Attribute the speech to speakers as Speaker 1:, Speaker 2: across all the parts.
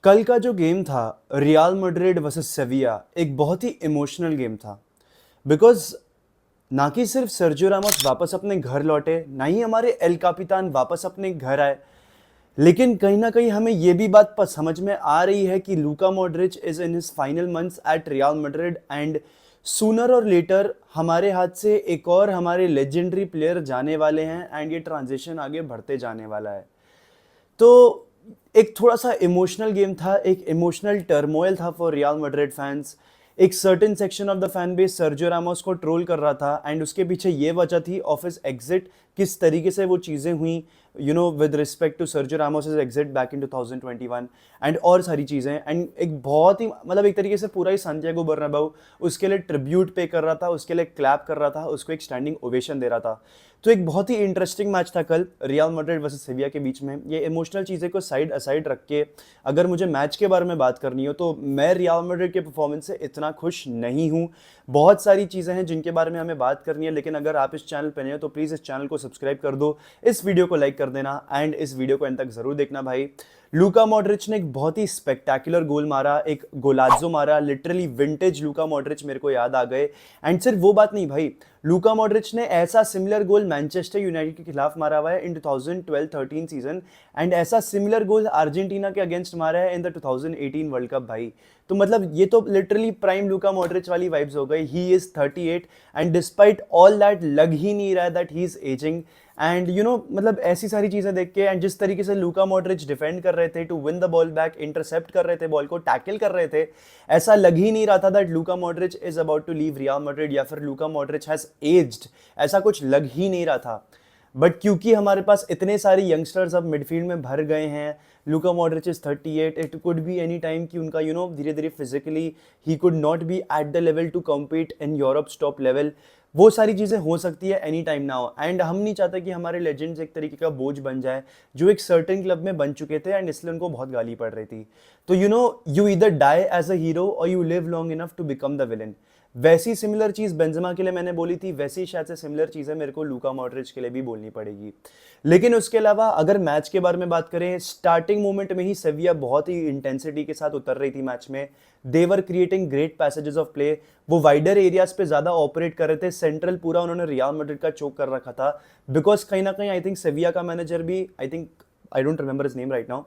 Speaker 1: कल का जो गेम था रियल मैड्रिड वर्सेस सेविया एक बहुत ही इमोशनल गेम था बिकॉज ना कि सिर्फ सर्जियो रामोस वापस अपने घर लौटे ना ही हमारे एल कापितान वापस अपने घर आए लेकिन कहीं ना कहीं हमें यह भी बात समझ में आ रही है कि Luka Modric is in his final months at Real Madrid and sooner or later हमारे हाथ से एक और हमारे लेजेंडरी प्लेयर जाने वाले हैं एंड ये ट्रांजिशन आगे बढ़ते जाने वाला है। तो एक थोड़ा सा इमोशनल गेम था, एक इमोशनल टर्मोइल था फॉर रियल मैड्रिड फैंस। एक certain section of the fan base Sergio Ramos को ट्रोल कर रहा था एंड उसके पीछे ये वजह थी ऑफ हिज एग्जिट, किस तरीके से वो चीज़ें हुई with respect to Sergio Ramos exit back in 2021 and और सारी चीज़ें। एंड एक बहुत ही मतलब एक तरीके से पूरा ही सांटियागो बर्नाब्यू उसके लिए ट्रिब्यूट पे कर रहा था, उसके लिए क्लैप कर रहा था, उसको एक स्टैंडिंग ओवेशन दे रहा था। तो एक बहुत ही इंटरेस्टिंग मैच था कल रियल मैड्रिड वर्सेस सेविया के बीच में। ये इमोशनल चीज़ें को साइड असाइड रख के अगर मुझे मैच के बारे में बात करनी हो तो मैं रियल मैड्रिड के परफॉर्मेंस से इतना खुश नहीं हूँ। बहुत सारी चीज़ें हैं जिनके बारे में हमें बात करनी है, लेकिन अगर आप इस चैनल पर नहीं हो तो प्लीज़ इस चैनल को सब्सक्राइब कर दो, इस वीडियो को लाइक कर देना एंड इस वीडियो को एंड तक जरूर देखना भाई। लूका मॉड्रिच ने एक बहुत ही स्पेक्टैकुलर गोल मारा, एक गोलाजो मारा, लिटरली विंटेज लूका मॉड्रिच मेरे को याद आ गए। एंड सिर्फ वो बात नहीं भाई, लूका मॉड्रिच ने ऐसा सिमिलर गोल मैनचेस्टर यूनाइटेड के खिलाफ मारा हुआ है इन 2012-13 सीजन एंड ऐसा सिमिलर गोल अर्जेंटीना के अगेंस्ट मारा है इन द 2018 वर्ल्ड कप भाई। तो मतलब ये तो लिटरली प्राइम लूका मॉड्रिच वाली वाइब्स हो गई। He is 38 and despite all that लग ही नहीं रहा है that he is ageing. And मतलब ऐसी सारी चीजें देख के एंड जिस तरीके से लूका मॉड्रिच डिफेंड कर रहे थे to win the ball back, intercept कर रहे थे, बॉल को टैकल कर रहे थे, ऐसा लग ही नहीं रहा था that Luka Modric is about to leave Real Madrid या फिर लूका मॉड्रिच हैज एज्ड। ऐसा कुछ लग ही नहीं रहा था। बट क्योंकि हमारे पास इतने सारे यंगस्टर्स अब मिडफील्ड में भर गए हैं, Luka Modric is 38, it could be any time कि उनका धीरे धीरे फिजिकली ही could not be at the level to compete in Europe's top level. वो सारी चीज़ें हो सकती है एनी टाइम नाउ एंड हम नहीं चाहते कि हमारे लेजेंड्स एक तरीके का बोझ बन जाए जो एक सर्टेन क्लब में बन चुके थे एंड इसलिए उनको बहुत गाली पड़ रही थी। तो you either die as a hero और you live long enough to become the villain. वैसी सिमिलर चीज बेंजेमा के लिए मैंने बोली थी, वैसी शायद से सिमिलर चीजें मेरे को लूका मॉड्रिच के लिए भी बोलनी पड़ेगी। लेकिन उसके अलावा अगर मैच के बारे में बात करें, स्टार्टिंग मोमेंट में ही सेविया बहुत ही इंटेंसिटी के साथ उतर रही थी मैच में। They were creating great passages of play, वो वाइडर एरियाज पे ज्यादा ऑपरेट कर रहे थे, सेंट्रल पूरा उन्होंने रियल मैड्रिड का चोक कर रखा था बिकॉज कहीं ना कहीं आई थिंक सेविया का मैनेजर भी, I don't remember his name right now,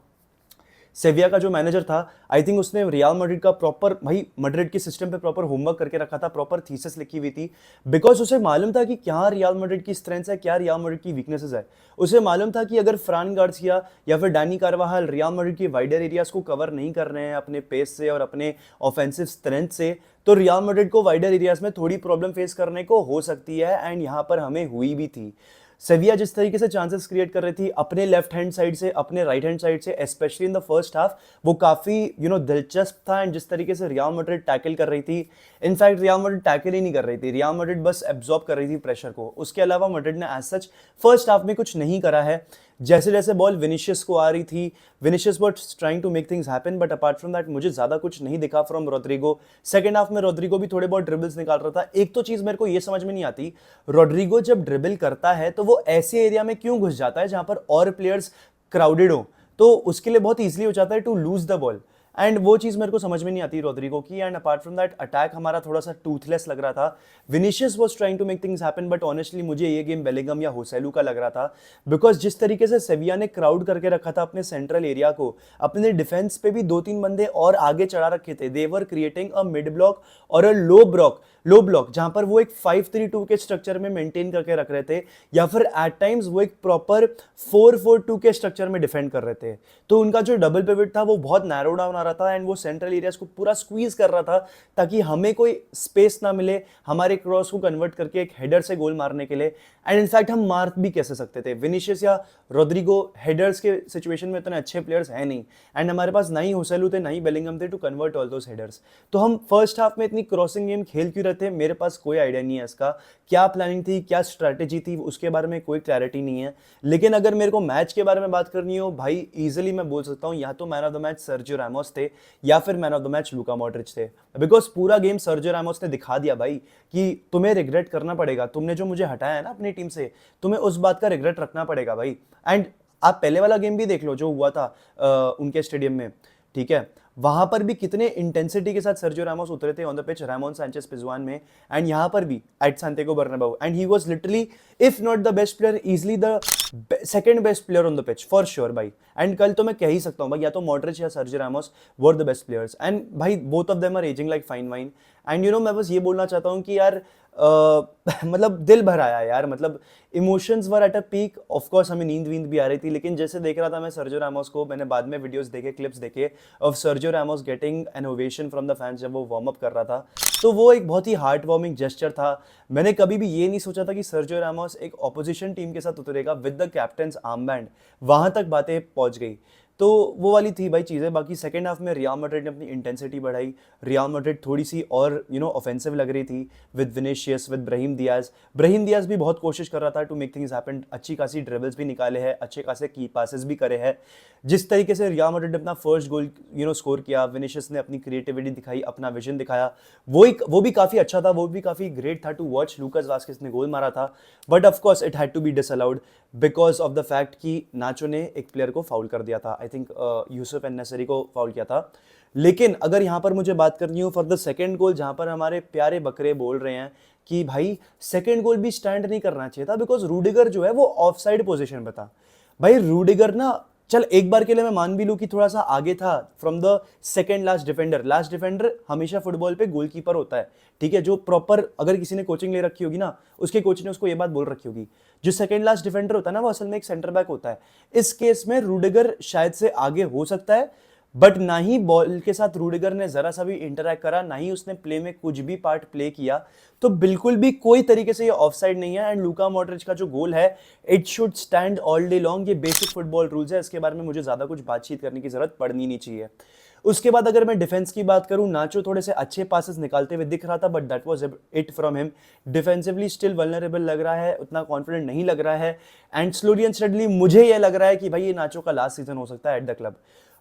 Speaker 1: सेविया का जो मैनेजर था आई थिंक उसने रियल मैड्रिड का प्रॉपर भाई मैड्रिड के सिस्टम पे प्रॉपर होमवर्क करके रखा था, प्रॉपर थीसिस लिखी हुई थी बिकॉज उसे मालूम था कि क्या रियल मैड्रिड की स्ट्रेंथ्स है, क्या रियल मैड्रिड की वीकनेसेस है। उसे मालूम था कि अगर फ्रान गार्सिया या फिर डैनी कार्वाहाल रियल मैड्रिड के वाइडर एरियाज को कवर नहीं कर रहे हैं अपने पेस से और अपने ऑफेंसिव स्ट्रेंथ से, तो रियल मैड्रिड को वाइडर एरियाज में थोड़ी प्रॉब्लम फेस करने को हो सकती है एंड यहाँ पर हमें हुई भी थी। सेविया जिस तरीके से चांसेस क्रिएट कर रही थी अपने लेफ्ट हैंड साइड से, अपने राइट हैंड साइड से, specially in the first half, वो काफी दिलचस्प था। एंड जिस तरीके से रियल मैड्रिड टैकल कर रही थी, इनफैक्ट रियल मैड्रिड टैकल ही नहीं कर रही थी, रियल मैड्रिड बस एब्जॉर्ब कर रही थी प्रेशर को। उसके अलावा मैड्रिड ने एज सच फर्स्ट हाफ में कुछ नहीं करा है। जैसे जैसे बॉल विनिशियस को आ रही थी, Vinicius was trying to make things happen, but apart from that मुझे ज्यादा कुछ नहीं दिखा फ्रॉम रोड्रिगो। सेकंड हाफ में रोड्रिगो भी थोड़े बहुत ड्रिबल्स निकाल रहा था। एक तो चीज मेरे को ये समझ में नहीं आती, रोड्रिगो जब ड्रिबल करता है तो वो ऐसे एरिया में क्यों घुस जाता है जहां पर और प्लेयर्स क्राउडेड हो, तो उसके लिए बहुत ईजिली हो जाता है to lose the ball. And वो चीज मेरे को समझ में नहीं आती रोड्रिगो की। And apart from that attack हमारा थोड़ा सा टूथलेस लग रहा था। Vinicius was trying to make things happen, but honestly मुझे ये गेम बेलिंगम या होसेलू का लग रहा था बिकॉज जिस तरीके से सेविया ने क्राउड करके रखा था अपने सेंट्रल एरिया को, अपने डिफेंस पे भी 2-3 बंदे और आगे चढ़ा रखे थे। They were creating a mid block और अ लो ब्लॉक जहां पर वो एक 5-3-2 के स्ट्रक्चर में मेंटेन करके रख रहे थे या फिर एट टाइम्स वो एक प्रॉपर 4-4-2 के स्ट्रक्चर में डिफेंड कर रहे थे। तो उनका जो डबल पिवट था वो बहुत नैरो डाउन आ रहा था एंड वो सेंट्रल एरियाज को पूरा स्क्वीज कर रहा था ताकि हमें कोई स्पेस ना मिले हमारे क्रॉस को कन्वर्ट करके एक हेडर से गोल मारने के लिए। एंड इनफैक्ट हम मार भी कैसे सकते थे, विनिशियस या रोड्रिगो हेडर्स के सिचुएशन में इतने अच्छे प्लेयर्स हैं नहीं एंड हमारे पास ना ही होसेलू थे ना ही बेलिंगम थे to convert all those headers. तो हम फर्स्ट हाफ में इतनी क्रॉसिंग गेम खेल क्यों रहे थे, मेरे पास कोई आइडिया नहीं है इसका। क्या प्लानिंग थी, क्या स्ट्रैटेजी थी, उसके बारे में कोई क्लैरिटी नहीं है। लेकिन अगर मेरे को मैच के बारे में बात करनी हो भाई, इजीली मैं बोल सकता हूं या तो man of the match Sergio Ramos थे या फिर man of the match Luka Modric थे। बिकॉज पूरा गेम सर्जियो रामोस ने दिखा दिया भाई कि तुम्हें रिग्रेट करना पड़ेगा, तुमने जो मुझे हटाया है ना अपनी टीम से, तुम्हें उस बात का रिग्रेट रखना पड़ेगा भाई। एंड आप पहले वाला गेम भी देख लो जो हुआ था उनके स्टेडियम में, ठीक है, वहां पर भी कितने इंटेंसिटी के साथ सर्जियो रामोस उतरे थे on the pitch Ramon Sanchez Pizjuan में, एंड यहां पर भी at Santiago Bernabeu, and he was literally if not the best player, easily the second best player on the pitch for sure भाई। And कल तो मैं कह ही सकता हूं भाई, या तो मॉड्रिच या Sergio Ramos were the best players, and भाई both of them are ageing like fine wine. And मैं बस ये बोलना चाहता हूं कि यार मतलब दिल भर आया यार, मतलब emotions were at a peak. Of course हमें नींद वींद भी आ रही थी, लेकिन जैसे देख रहा था मैं सर्जियो रामोस को, मैंने बाद में वीडियोस देखे, क्लिप्स देखे of Sergio Ramos getting an ovation from the fans जब वो वार्म अप कर रहा था, तो वो एक बहुत ही हार्ट वार्मिंग जेस्चर था। मैंने कभी भी ये नहीं सोचा था कि सर्जियो रामोस एक ऑपोजिशन टीम के साथ उतरेगा with the captains arm band, वहां तक बातें पहुंच गई। तो वो वाली थी भाई चीज़ें। बाकी सेकंड हाफ में रियल मैड्रिड ने अपनी इंटेंसिटी बढ़ाई, रियल मैड्रिड थोड़ी सी और ऑफेंसिव लग रही थी with Vinicius, with Brahim Diaz. Brahim Diaz भी बहुत कोशिश कर रहा था टू मेक थिंग्स हैपन, अच्छी खासी ड्रिबल्स भी निकाले हैं, अच्छे खासे की पासेस भी करे हैं। जिस तरीके से रियल मैड्रिड ने अपना फर्स्ट गोल स्कोर किया, विनीशियस ने अपनी क्रिएटिविटी दिखाई, अपना विजन दिखाया, वो भी काफ़ी अच्छा था, वो भी काफ़ी ग्रेट था टू वॉच। लूकास वास्केस ने गोल मारा था, but of course it had to be disallowed because of the fact कि नाचो ने एक प्लेयर को फाउल कर दिया था, आई थिंक यूसुफ एन नसरी को फाउल किया था। लेकिन अगर यहाँ पर मुझे बात करनी हो फॉर द सेकंड गोल, जहाँ पर हमारे प्यारे बकरे बोल रहे हैं कि भाई सेकंड गोल भी स्टैंड नहीं करना चाहिए था बिकॉज रूडिगर जो है वो ऑफ साइड पोजिशन पे था। भाई रूडिगर ना, चल एक बार के लिए मैं मान भी लूं कि थोड़ा सा आगे था from the second last defender. Last defender हमेशा फुटबॉल पे गोलकीपर होता है, ठीक है, जो प्रॉपर, अगर किसी ने कोचिंग ले रखी होगी ना, उसके कोच ने उसको ये बात बोल रखी होगी, जो सेकंड लास्ट डिफेंडर होता है ना वो असल में एक सेंटर बैक होता है। इस केस में रूडिगर शायद से आगे हो सकता है, बट ना ही बॉल के साथ रूडिगर ने जरा सा भी इंटरैक्ट करा, ना ही उसने प्ले में कुछ भी पार्ट प्ले किया, तो बिल्कुल भी कोई तरीके से ये ऑफसाइड नहीं है। एंड लूका मॉड्रिच का जो गोल है, it should stand all day long. ये बेसिक फुटबॉल रूल्स है, इसके बारे में मुझे ज्यादा कुछ बातचीत करने की जरूरत पड़नी नहीं चाहिए। उसके बाद अगर मैं डिफेंस की बात करूं, नाचो थोड़े से अच्छे पासेस निकालते हुए दिख रहा था, but that was it from him. Defensively still vulnerable लग रहा है, उतना कॉन्फिडेंट नहीं लग रहा है, एंड स्लोली एंड स्टडली मुझे यह लग रहा है कि भाई ये नाचो का लास्ट सीजन हो सकता है एट द क्लब।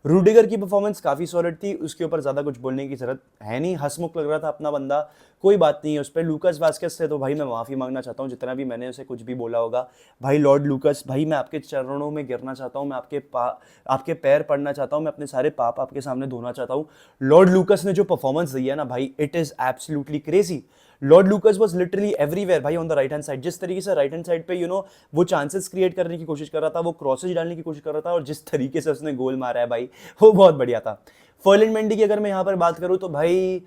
Speaker 1: रूडिगर की परफॉर्मेंस काफी सॉलिड थी, उसके ऊपर ज्यादा कुछ बोलने की जरूरत है नहीं, हंसमुख लग रहा था अपना बंदा, कोई बात नहीं है उस पर। लूकास वास्केस से तो भाई मैं माफी मांगना चाहता हूँ, जितना भी मैंने उसे कुछ भी बोला होगा। भाई लॉर्ड लूकास, भाई मैं आपके चरणों में गिरना चाहता हूँ, मैं आपके पैर पड़ना चाहता हूँ, मैं अपने सारे पाप आपके सामने धोना चाहता हूँ। लॉर्ड लूकास ने जो परफॉर्मेंस दी है ना भाई, it is absolutely crazy. Lord Lucas was literally everywhere भाई on the right hand side. जिस तरीके से राइट हैंड साइड पे वो चांसेस क्रिएट करने की कोशिश कर रहा था, वो क्रॉसेज डालने की कोशिश कर रहा था, और जिस तरीके से उसने गोल मारा है भाई, वो बहुत बढ़िया था। फर्लिन मेंडी की अगर मैं यहाँ पर बात करूँ तो भाई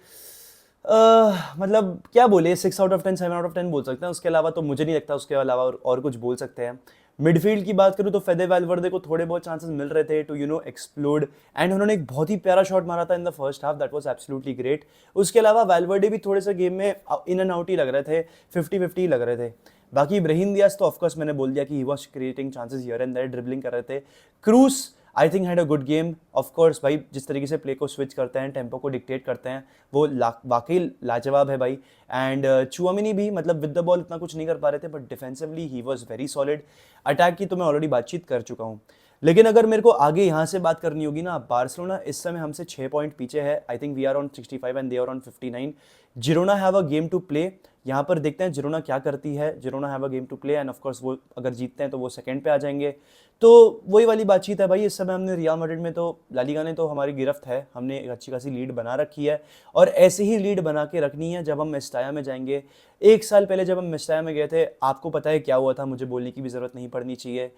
Speaker 1: मतलब क्या बोले, 6 आउट ऑफ 10, 7 आउट ऑफ 10 बोल सकते हैं। उसके अलावा तो मुझे नहीं लगता उसके अलावा और कुछ बोल सकते हैं। मिडफील्ड की बात करूं तो फेदे वैल्वर्दे को थोड़े बहुत चांसेस मिल रहे थे टू एक्सप्लोड, एंड उन्होंने एक बहुत ही प्यारा शॉट मारा था in the first half, that was absolutely great. उसके अलावा वैल्वर्दे भी थोड़े से गेम में इन एंड आउट ही लग रहे थे, 50-50 लग रहे थे। बाकी ब्राहीम दियाज तो ऑफकोर्स मैंने बोल दिया कि he was creating chances here and there, dribbling कर रहे थे। Kroos I think had a good game. Of course भाई जिस तरीके से प्ले को स्विच करते हैं, टेम्पो को डिक्टेट करते हैं, वो वाकई लाजवाब है भाई। एंड चुआमिनी भी मतलब विद द बॉल इतना कुछ नहीं कर पा रहे थे, but defensively he was very solid. Attack की तो मैं ऑलरेडी बातचीत कर चुका हूँ। लेकिन अगर मेरे को आगे यहाँ से बात करनी होगी ना, बार्सिलोना इस समय हमसे 6 पॉइंट पीछे है। I think we are on 65 and they are on 59। Girona have a game to play, यहाँ पर देखते हैं जिरोना क्या करती है। Girona have a game to play and of course वो अगर जीतते हैं तो वो सेकंड पे आ जाएंगे। तो वही वाली बातचीत है भाई, इस समय हमने रियल मैड्रिड में तो ला लीगा ने तो हमारी गिरफ्त है, हमने एक अच्छी खासी लीड बना रखी है, और ऐसे ही लीड बना के रखनी है जब हम मेस्टाया में जाएंगे। 1 साल पहले जब हम मेस्टाया में गए थे, आपको पता है क्या हुआ था, मुझे बोलने की भी जरूरत नहीं पड़नी चाहिए।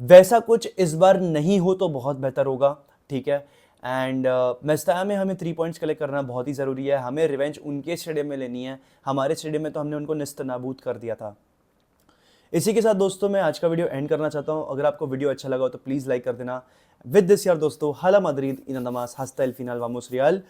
Speaker 1: वैसा कुछ इस बार नहीं हो तो बहुत बेहतर होगा, ठीक है। एंड मेस्टाया में हमें 3 पॉइंट्स कलेक्ट करना बहुत ही ज़रूरी है। हमें रिवेंज उनके स्टेडियम में लेनी है, हमारे स्टेडियम में तो हमने उनको निस्तनाबूद कर दिया था। इसी के साथ दोस्तों मैं आज का वीडियो एंड करना चाहता हूं। अगर आपको वीडियो अच्छा लगा हो तो प्लीज़ लाइक कर देना। विद दिस यार दोस्तों, हाला मद्रिद इन अंदमास हस्ता एल फिनाल वामोस रियल।